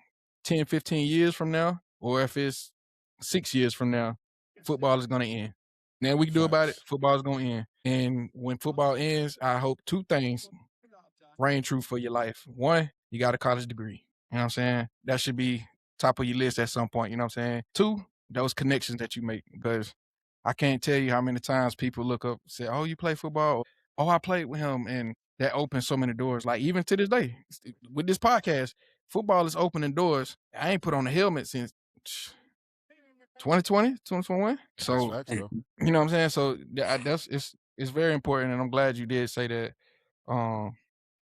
10, 15 years from now, or if it's 6 years from now, football is gonna end. Now we can do about it. Facts. Football is gonna end, and when football ends, I hope two things reign true for your life. One, you got a college degree. You know what I'm saying? That should be top of your list at some point. You know what I'm saying? Two, those connections that you make. Because I can't tell you how many times people look up and say, "Oh, you play football?" "Oh, I played with him." And that opens so many doors. Like even to this day, with this podcast, football is opening doors. I ain't put on a helmet since 2020, 2021. That's So, facts though. you know what I'm saying? So that's it's very important. And I'm glad you did say that. Um,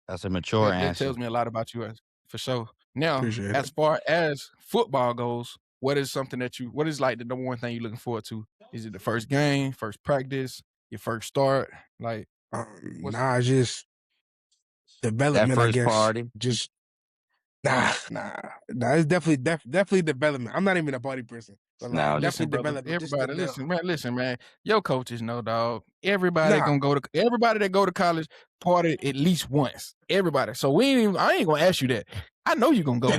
that's a mature that answer. tells me a lot about you for sure. Now, Appreciate as it. far as football goes, what is something that what is like the number one thing you're looking forward to? Is it the first game, first practice, your first start? Like, what's Nah, just That development, I first guess. party. Just nah. It's definitely development. I'm not even a body person, but like No, listen, definitely brother. development. Just to Everybody, know. listen, man. Your coaches know, dog. Everybody Nah, gonna go to everybody that go to college party at least once. Everybody. So I ain't gonna ask you that. I know you're gonna go.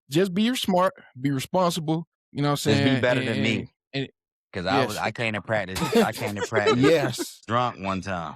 Just be smart, be responsible. You know what I'm just be saying? better than me. And Cause yes, I came to practice. I came to practice Yes. drunk one time,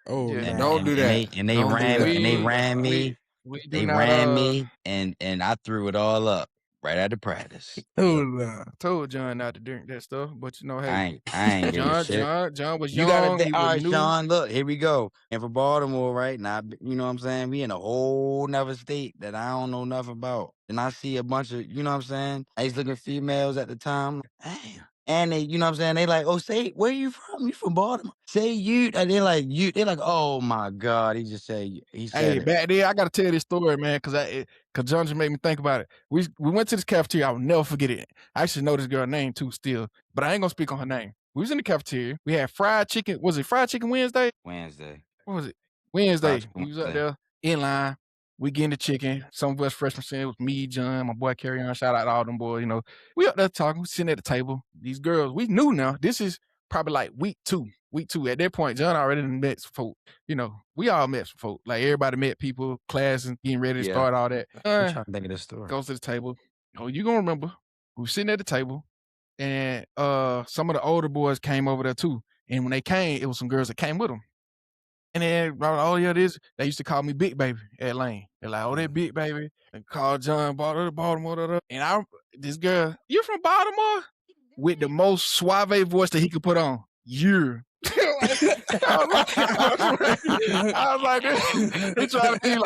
oh yeah. and Don't nah. and, do and that. they and they Don't do ran that, and they bro. ran me. We do They not ran me, and I threw it all up right after practice. Oh nah. told John not to drink that stuff, but you know, hey, I ain't give a shit. John was You gotta young. think. He All was right, new. Shawn. Look, here we go. And for Baltimore, right now, you know what I'm saying. We in a whole nother state that I don't know nothing about, and I see a bunch of, you know what I'm saying, nice looking females at the time. Damn. And they, you know what I'm saying, they like, oh, say, where you from? You from Baltimore? Say you. And they're like, you. They're like, oh my God. He Hey, said it. back there, I gotta tell this story, man, cause John just made me think about it. We went to this cafeteria. I'll never forget it. I actually know this girl's name too, still, but I ain't gonna speak on her name. We was in the cafeteria. We had fried chicken. Was it fried chicken Wednesday? Wednesday. What was it? Wednesday. Project We was up Wednesday. there in line. We getting the chicken. Some of us freshmen saying it was me, John, my boy Carry On. Shout out to all them boys. You know, we up there talking, we sitting at the table. These girls, we knew now. This is probably like week two. Week two. At that point, John already met some folk. You know, we all met some folk. Like everybody met people, class and getting ready to Yeah. start all that. I'm trying to think of this story. Goes to the table. Oh, you gonna remember? We were sitting at the table, and some of the older boys came over there too. And when they came, it was some girls that came with them. And then, oh yeah, they used to call me Big Baby at Lane. They're like, oh, that Big Baby. And call John Baltimore. Da, da. And this girl, you from Baltimore? With the most suave voice that he could put on. You. I was like, he trying to be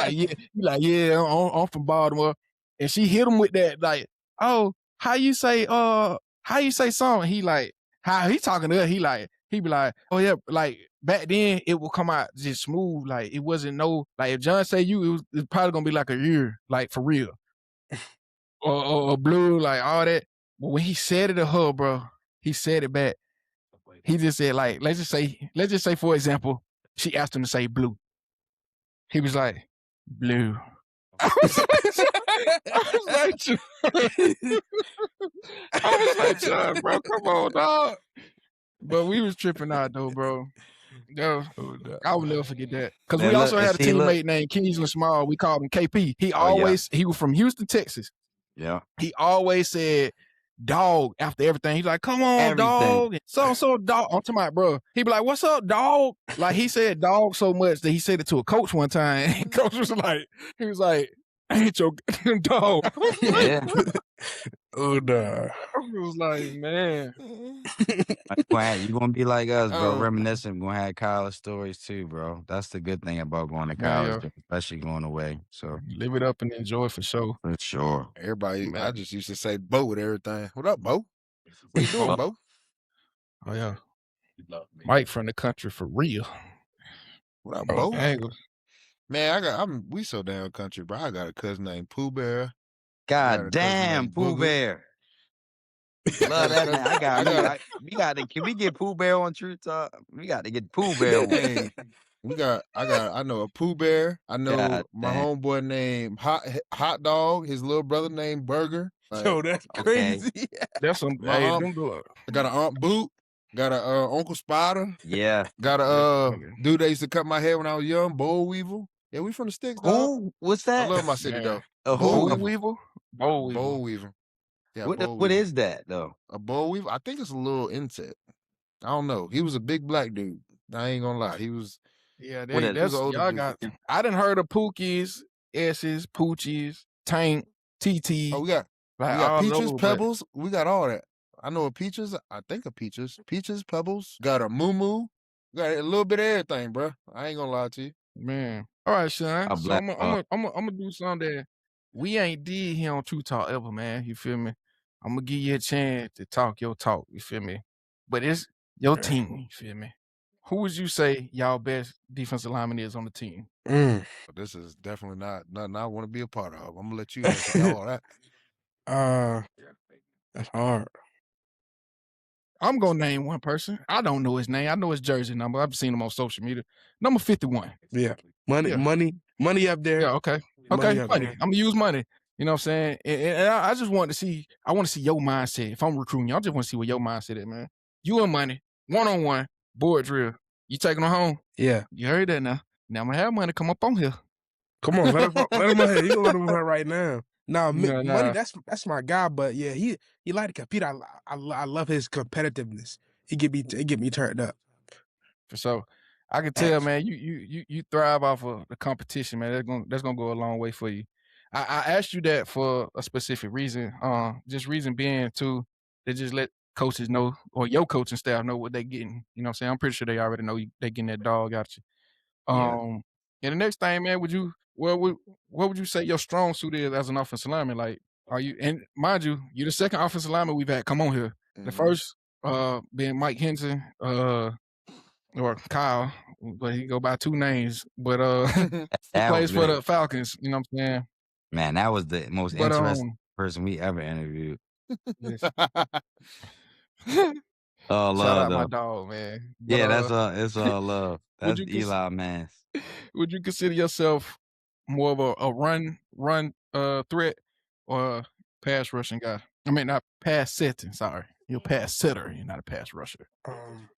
like, yeah, I'm from Baltimore. And she hit him with that, like, oh, how you say something? He like, how he talking to her, he be like, oh yeah, like back then it would come out just smooth. Like it wasn't no, like if John say you, it's probably gonna be like a year, like for real. or blue, like all that. But when he said it to her, bro, he said it back. He just said, like, let's just say, for example, she asked him to say blue. He was like, blue. I was like, John, bro, come on, dog. But we was tripping out though, bro. Yo, I will never forget that. Because we also had a teammate named Kingsley Small. We called him KP. He was from Houston, Texas. Yeah. He always said dog after everything. He's like, come on, dog. So dog. I'm talking about, bro. He'd be like, what's up, dog? Like he said dog so much that he said it to a coach one time. And coach was like, I ain't your dog. Yeah. Oh no. I was like, man. You're gonna be like us, bro. Reminiscent. Gonna have college stories too, bro. That's the good thing about going to college, especially going away. So live it up and enjoy for sure. For sure. Everybody, man. I just used to say Bo with everything. What up, Bo? What you doing, Bo? Oh yeah. Mike from the country for real. What up, Bo? Man, we so damn country, bro. I got a cousin named Pooh Bear. God damn, Pooh Bear. Love that man. Can we get Pooh Bear on True Talk? We got to get Pooh Bear on. I know a Pooh Bear. I know my homeboy named Hot Dog. His little brother named Burger. Yo, that's crazy. That's some. I got an Aunt Boot. Got a Uncle Spider. Yeah. Got a dude that used to cut my hair when I was young, Boll Weevil. Yeah, we from the sticks, dog. Who? What's that? I love my city, though. Boll Weevil? Boll Weevil. Yeah, what is that, though? A Boll Weevil? I think it's a little insect. I don't know. He was a big black dude. I ain't gonna lie. He was. Yeah, that's y'all got. I done heard of Pookies, S's, Poochies, Tank, TT. Oh, we got Peaches, Pebbles. We got all that. I know a Peaches. I think of Peaches. Peaches, Pebbles. Got a Moo Moo. Got a little bit of everything, bro. I ain't gonna lie to you. Man. All right, Shawn. So I'm gonna do something that we ain't did here on True Talk ever, man. You feel me? I'm gonna give you a chance to talk your talk. You feel me? But it's your team. You feel me? Who would you say y'all best defensive lineman is on the team? This is definitely not nothing I want to be a part of. I'm gonna let you answer all that. That's hard. I'm gonna name one person. I don't know his name. I know his jersey number. I've seen him on social media. Number 51. Yeah. Money up there. Yeah, okay. Money. I'm gonna use money. You know what I'm saying? And I just want to see, your mindset. If I'm recruiting you, I just want to see where your mindset is, man. You and money, one-on-one, board drill. You taking them home? Yeah. You heard that now. Now I'm gonna have money come up on here. Come on, let him ahead. You let him ahead right now. Money, that's my guy, but yeah, he like to compete. I love his competitiveness. He get me turned up. For sure. I can tell, man, you thrive off of the competition, man. That's gonna go a long way for you. I asked you that for a specific reason. Just reason being to just let coaches know, or your coaching staff know what they getting. You know what I'm saying? I'm pretty sure they already know they getting that dog out you. And the next thing, man, what would you say your strong suit is as an offensive lineman? Like, are you, and mind you, you're the second offensive lineman we've had come on here. The first being Mike Henson, or Kyle, but he go by two names. But he plays for the Falcons. You know what I'm saying? Man, that was the most interesting person we ever interviewed. Shout out my dog, man. But, it's all love. That's Eli, man. Would you consider yourself more of a run threat or pass rushing guy? I mean, not pass setting. Sorry, you're a pass setter. You're not a pass rusher.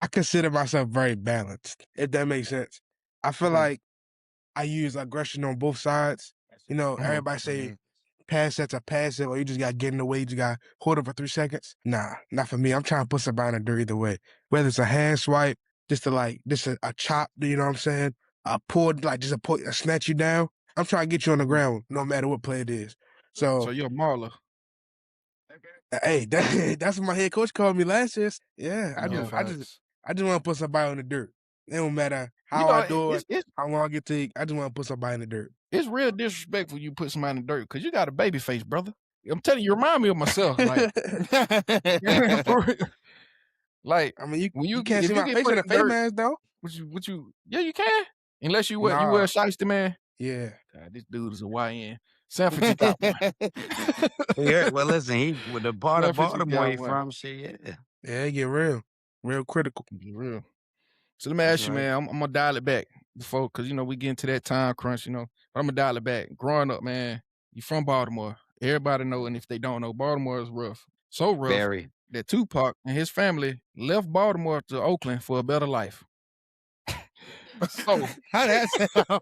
I consider myself very balanced, if that makes sense. I feel like I use aggression on both sides. You know, everybody say pass sets are passive, or you just got to get in the way, you just got to hold it for 3 seconds. Nah, not for me. I'm trying to put somebody in the dirt either way. Whether it's a hand swipe, just a chop, you know what I'm saying? A pull, a snatch you down. I'm trying to get you on the ground, no matter what play it is. So you're a mauler. Hey, that's what my head coach called me last year. Yeah, I just want to put somebody on the dirt. It don't matter how I do it, how long it take. I just want to put somebody in the dirt. It's real disrespectful you put somebody in the dirt because you got a baby face, brother. I'm telling you, you remind me of myself. Like, like I mean, you can't see my face in a face mask though. What you? Yeah, you can. Unless you wear shiesty, man. Yeah. God, this dude is a YN. Sanford, you got one. Yeah, well, listen, he with the part of Baltimore he from, shit, yeah, it get real critical. Get real. So let me ask you, man. I'm gonna dial it back. before, because we get into that time crunch. But I'm gonna dial it back. Growing up, man, you from Baltimore. Everybody know, and if they don't know, Baltimore is rough. So rough Very. that Tupac and his family left Baltimore to Oakland for a better life. So How that sound?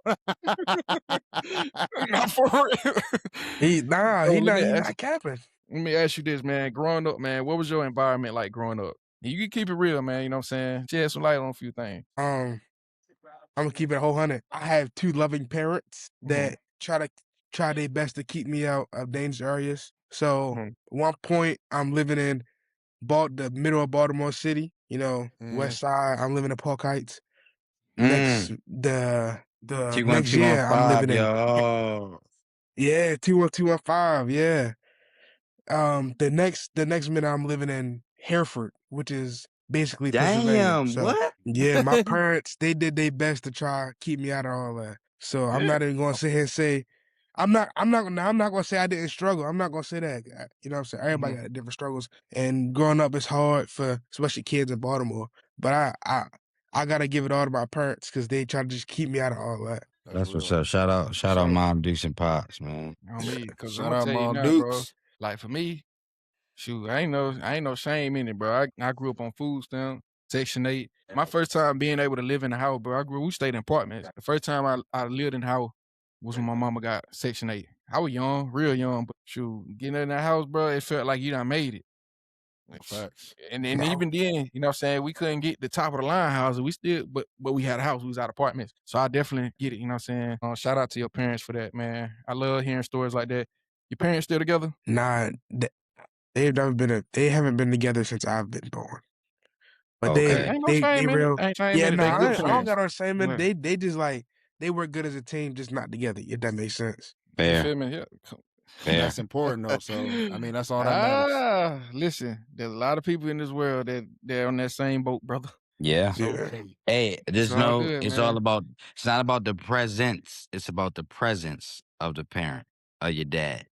not for real. He let not capping. me ask you this, man. Growing up, man, what was your environment like growing up? And you can keep it real, man. You know what I'm saying? Shed some light on a few things. I'm gonna keep it a whole 100. I have 2 loving parents that try their best to keep me out of dangerous areas. So at one point, I'm living in the middle of Baltimore City, West Side. I'm living in Park Heights. Next, the next year, I'm 21215, living in 21215. Yeah. The next minute, I'm living in Hereford, which is basically Pennsylvania. Damn, So what? yeah, my parents, they did their best to try to keep me out of all that. So I'm not even gonna sit here and say I'm not gonna say I didn't struggle. I'm not gonna say that. You know what I'm saying? Everybody got different struggles, and growing up is hard for especially kids in Baltimore. But I gotta give it all to my parents because they try to just keep me out of all that. That's what's up. Shout out Mom Dukes and Pops, man. On me, because I'm Shout gonna out tell you Mom now, bro. Dukes. Like for me, shoot, I ain't no shame in it, bro. I grew up on food stamp, Section 8. My first time being able to live in the house, bro. We stayed in apartments. The first time I lived in the house was when my mama got Section 8. I was young, real young, but shoot, getting in that house, bro, it felt like you done made it. Facts. And even then, you know what I'm saying, we couldn't get the top of the line houses. We still, but we had a house. We was out of apartments. So I definitely get it, you know what I'm saying? Shout out to your parents for that, man. I love hearing stories like that. Your parents still together? Nah, they haven't been together since I've been born. But Okay. Ain't no shame in it. real. Ain't shame Yeah, in it. no, They good I don't friends. got no shame in Yeah. it. They just like they work good as a team, just not together. If that makes sense. You Fair. feel me? Yeah. Fair. That's important though. So I mean, that's all that matters. Listen, there's a lot of people in this world that they're on that same boat, brother. Yeah. So Hey, just all know good, it's man. all about. It's not about the presence. It's about the presence of the parent, of your dad.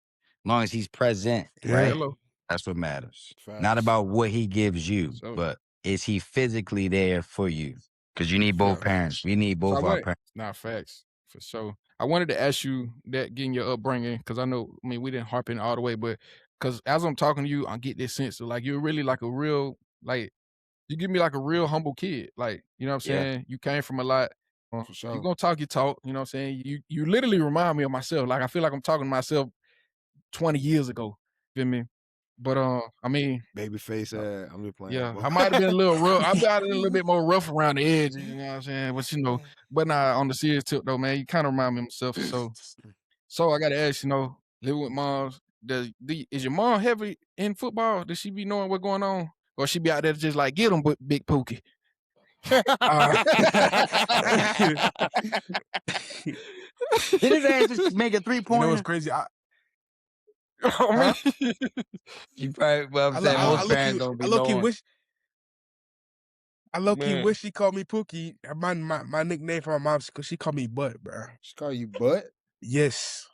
As long as he's present, Yeah. right? Hello. That's what matters. Facts. Not about what he gives you, So- but is he physically there for you? Because you need both Facts. parents. We need both our parents. Nah, facts for sure. I wanted to ask you that, getting your upbringing, because I know, I mean, we didn't harp in all the way, but because as I'm talking to you, I get this sense of like you're really like a real, like, you give me like a real humble kid. Like, you know what I'm Yeah. saying? You came from a lot. For You sure. gonna talk your talk, you know what I'm saying? You literally remind me of myself. Like I feel like I'm talking to myself 20 years ago. Feel me? But I mean, Babyface I'm just playing. yeah, boy. I might have been a little rough. I've been a little bit more rough around the edges, you know what I'm saying? But but nah, on the serious tip though, man, you kind of remind me of myself. So I gotta ask, living with moms, is your mom heavy in football? Does she be knowing what's going on? Or she be out there just like, get him, Big Pookie? Did his ass just make a 3-pointer? You know what's crazy? You probably, well, I'm saying most parents don't be knowing. I low-key wish she called me Pookie. My nickname for my mom, because she called me Butt, bro. She call you Butt? Yes.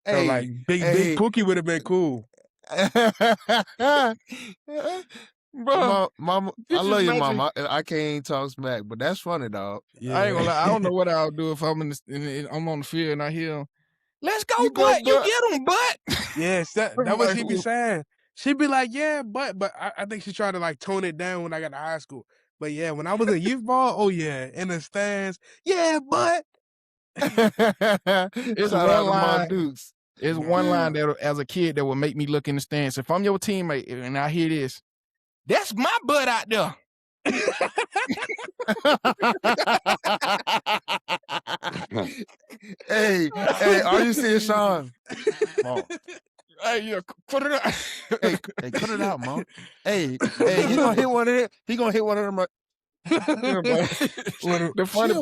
Hey, like big Pookie would have been cool. Bro, mama, I love you, mama. I can't talk smack, but that's funny, dog. Yeah. I ain't gonna lie. I don't know what I'll do if I'm I'm on the field and I hear him. Let's go, You Butt. go, You get him, Butt. Yes, that what she be saying. She'd be like, yeah, but I think she tried to like tone it down when I got to high school. But yeah, when I was in youth ball, oh yeah, in the stands, yeah, but It's Shout one out to line. my Dukes. It's one line that, as a kid, that will make me look in the stands. If I'm your teammate and I hear this, that's my butt out there. Hey, are you seeing Shawn? Mom. Hey, yeah, cut it out. hey, cut it out, Mom. Hey, he gonna hit one of them. He gonna hit one of them. The funny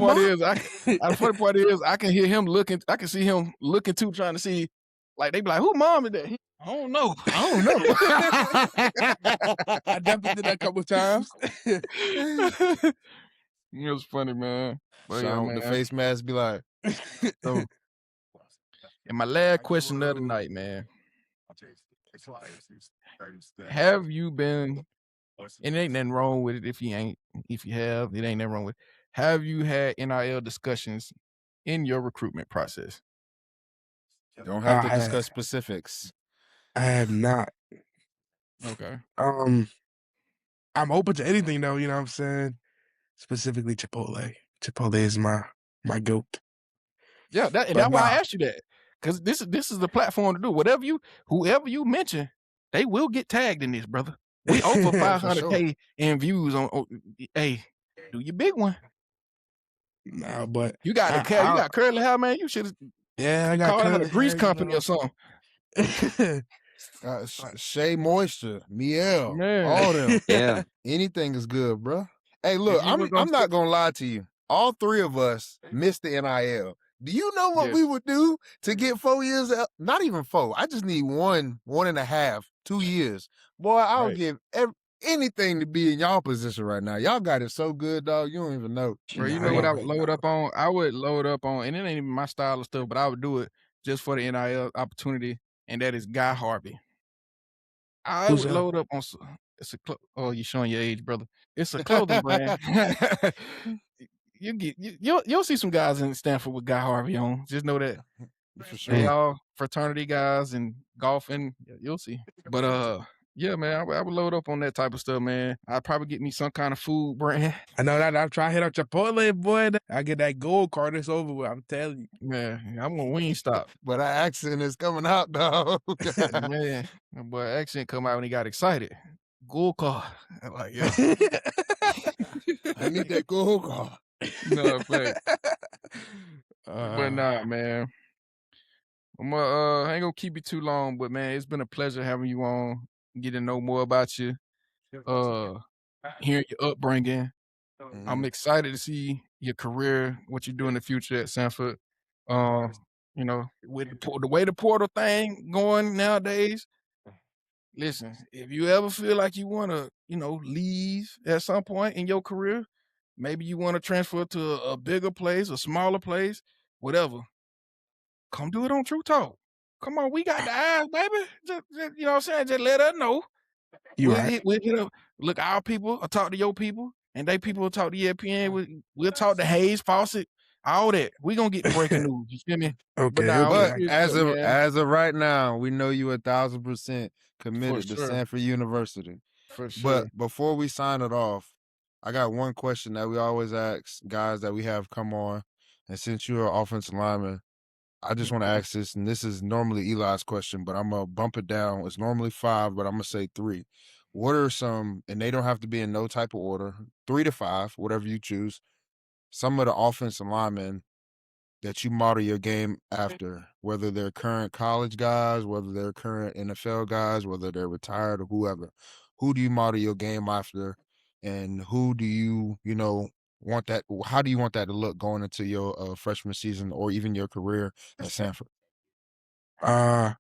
part is, I can hear him looking. I can see him looking too, trying to see. Like they be like, "Who mom is that?" I don't know. I definitely did that a couple times. It was funny, man. But Shawn yeah, with the man. face mask be like. So, and my last question of the night, man. Have you been? And it ain't nothing wrong with it if you ain't. If you have, it ain't nothing wrong with it. have you had NIL discussions in your recruitment process? Don't have to discuss specifics. I have not. Okay. I'm open to anything though, you know what I'm saying? Specifically Chipotle. Chipotle is my goat. Yeah, that's why I asked you that. Because this is the platform to do. Whoever you mention, they will get tagged in this, brother. We over 500K in views on hey, do your big one. No, but you got curly hair, man. You should have I got called out a curly grease hair, company or something. Shea Moisture, Miel, Man. all them. Yeah. Anything is good, bro. Hey, look, I'm not gonna lie to you. All three of us missed the NIL. Do you know what we would do to get 4 years? Not even 4. I just need 1.5, 2 years. Boy, I'll give anything to be in y'all position right now. Y'all got it so good, dog. You don't even know. Bro, you know what I would load up on? I would load up on, and it ain't even my style of stuff, but I would do it just for the NIL opportunity, and that is Guy Harvey. I would load up on. Oh, you're showing your age, brother. It's a clothing brand. You'll see some guys in Stanford with Guy Harvey on. Just know that for sure. They all fraternity guys and golfing. You'll see. But yeah, man, I would load up on that type of stuff, man. I'd probably get me some kind of food brand. I know that I'm trying to hit up Chipotle, boy. I get that gold card. It's over with. I'm telling you. Man, I'm gonna Wingstop. But our accent is coming out, dog. Man, but accent come out when he got excited. Gold card. I'm like, yeah. I need that gold card. No, play. But nah, man. I ain't gonna keep you too long, but man, it's been a pleasure having you on, getting to know more about you, hearing your upbringing. I'm excited to see your career, what you do in the future at Sanford. You know, with the way the portal thing going nowadays. Listen, if you ever feel like you want to, leave at some point in your career, maybe you want to transfer to a bigger place, a smaller place, whatever. Come do it on True Talk. Come on, we got the eyes, baby. Just, you know what I'm saying? Just let us know. We'll hit up. Look, our people will talk to your people, and they people will talk to ESPN. We'll talk to Hayes, Fawcett, all that. We gonna get the breaking news. You feel me? Okay. But as of right now, we know you 1,000% committed to Sanford University. For sure. But before we sign it off, I got one question that we always ask guys that we have come on. And since you're an offensive lineman, I just want to ask this, and this is normally Eli's question, but I'm going to bump it down. It's normally 5, but I'm going to say 3. What are some, and they don't have to be in no type of order, 3 to 5, whatever you choose, some of the offensive linemen that you model your game after, whether they're current college guys, whether they're current NFL guys, whether they're retired or whoever. Who do you model your game after, and who do you, want that? How do you want that to look going into your freshman season or even your career at Sanford? That's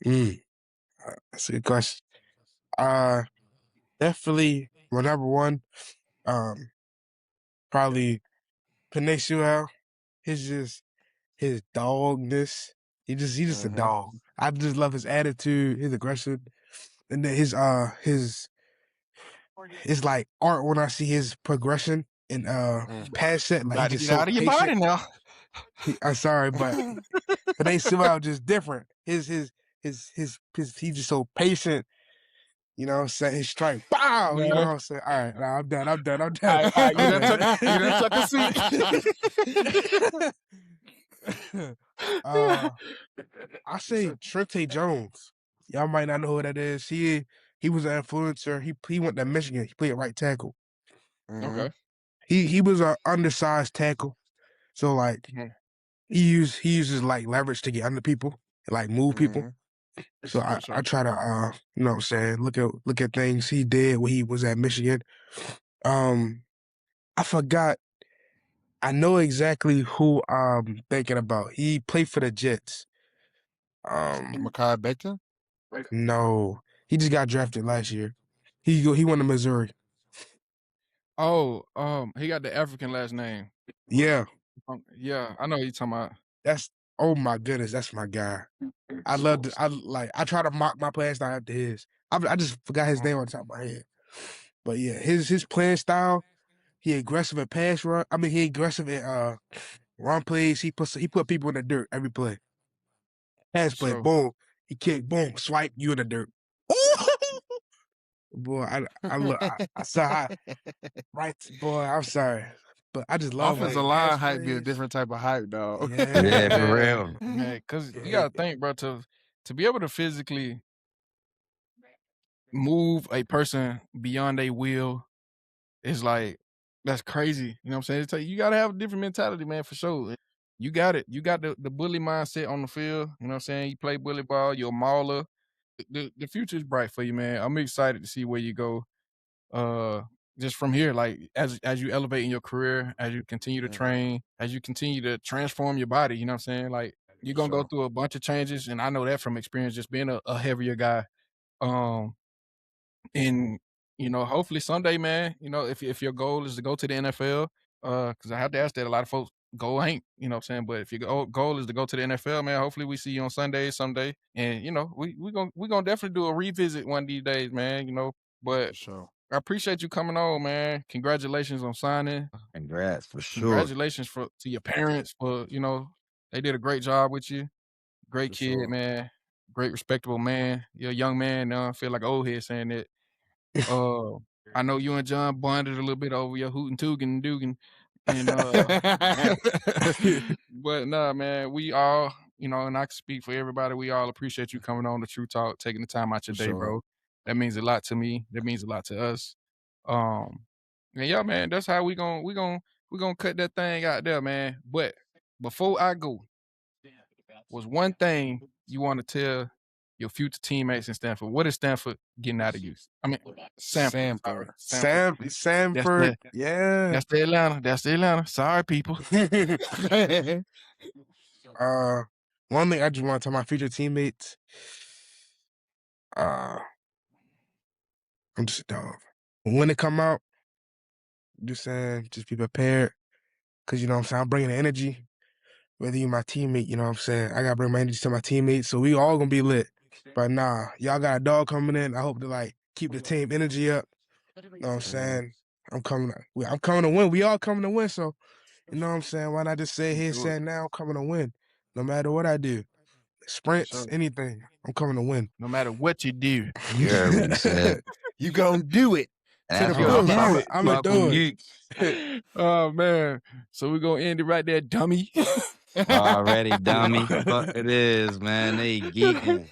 a good question. Definitely, number one, probably Penei Sewell. His dogness. He just a dog. I just love his attitude, his aggression, and then his it's like art when I see his progression and pass set. Like he just so out of your body now. I'm sorry, but Penei Sewell just different. His he's just so patient. You know what I'm saying? His strike. Bow! You know what I'm saying? All right, I'm done. All right, you done took a seat. I say Trente Jones. Y'all might not know who that is. He was an influencer. He went to Michigan. He played right tackle. Okay. He was an undersized tackle. So like he uses like leverage to get under people and like move people. So I try to you know what I'm saying, look at things he did when he was at Michigan. I forgot. I know exactly who I'm thinking about. He played for the Jets. Mekhi Becton? No. He just got drafted last year. He went to Missouri. Oh, he got the African last name. Yeah. Yeah, I know what you're talking about. Oh my goodness, that's my guy. I try to mock my playing style after his. I just forgot his name on the top of my head. But yeah, his playing style, He aggressive at pass run. I mean, he aggressive at run plays. He put people in the dirt every play. Pass play, Sure. boom. He kick, boom, swipe, you in the dirt. Boy, I look, I saw, right, boy, I'm sorry. But I just love Offensive like line pass hype be a plays. different type of hype, dog. Yeah, for Yeah. real. Man, because you Yeah. gotta think, bro, to be able to physically move a person beyond their will is like that's crazy. You know what I'm saying? It's like, you gotta have a different mentality, man, for sure. You got it. You got the bully mindset on the field. You know what I'm saying? You play bully ball, you're a mauler. The future is bright for you, man. I'm excited to see where you go. Just from here, like as you elevate in your career, as you continue to train, as you continue to transform your body, you know what I'm saying? Like you're gonna go Sure. through a bunch of changes, and I know that from experience, just being a heavier guy. Um, and hopefully someday, man, if your goal is to go to the NFL, because I have to ask that a lot of folks goal ain't, you know what I'm saying? But if your goal is to go to the NFL, man, hopefully we see you on Sundays someday. And we gonna definitely do a revisit one of these days, man, but For sure. I appreciate you coming on, man. Congratulations on signing. Congrats, for sure. Congratulations to your parents for, they did a great job with you. Great For kid, sure. man. Great, respectable man. You're a young man. I feel like an old head saying that. Uh, I know you and John bonded a little bit over your hootin' tootin' and Dugan, and but nah, man, we all, and I can speak for everybody. We all appreciate you coming on the True Talk, taking the time out your For day, sure. bro. That means a lot to me. That means a lot to us. Um, and yeah, man, that's how we gonna cut that thing out there, man. But before I go, was one thing you want to tell your future teammates in Stanford? What is Stanford getting out of you? I mean, Sanford. Sorry, Sanford. Sanford. Sanford, yeah. That's the Atlanta. That's the Atlanta. Sorry, people. One thing I just want to tell my future teammates, I'm just a dog. When it come out, just saying, just be prepared. Cause you know what I'm saying, I'm bringing the energy. Whether you my teammate, you know what I'm saying, I gotta bring my energy to my teammates. So we all gonna be lit. But nah, y'all got a dog coming in. I hope to like keep the team energy up. You know what I'm saying? I'm coming to win. We all coming to win. So you know what I'm saying? Why not just say here, Do it. say now, I'm coming to win. No matter what I do. Sprints, Sure. anything. I'm coming to win. No matter what you do. You heard what he said. You gonna do it And to that's the what Yo, I'm fullest. talking I'm about. gonna do it. oh man. So we're gonna end it right there, dummy. Already, dummy. Fuck it is, man. They geeking.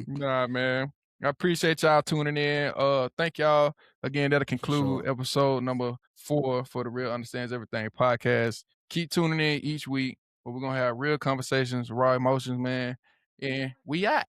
Nah, man. I appreciate y'all tuning in. Thank y'all again. That'll conclude sure. episode number 4 for the Real Understands Everything podcast. Keep tuning in each week, where we're gonna have real conversations, raw emotions, man. And we out.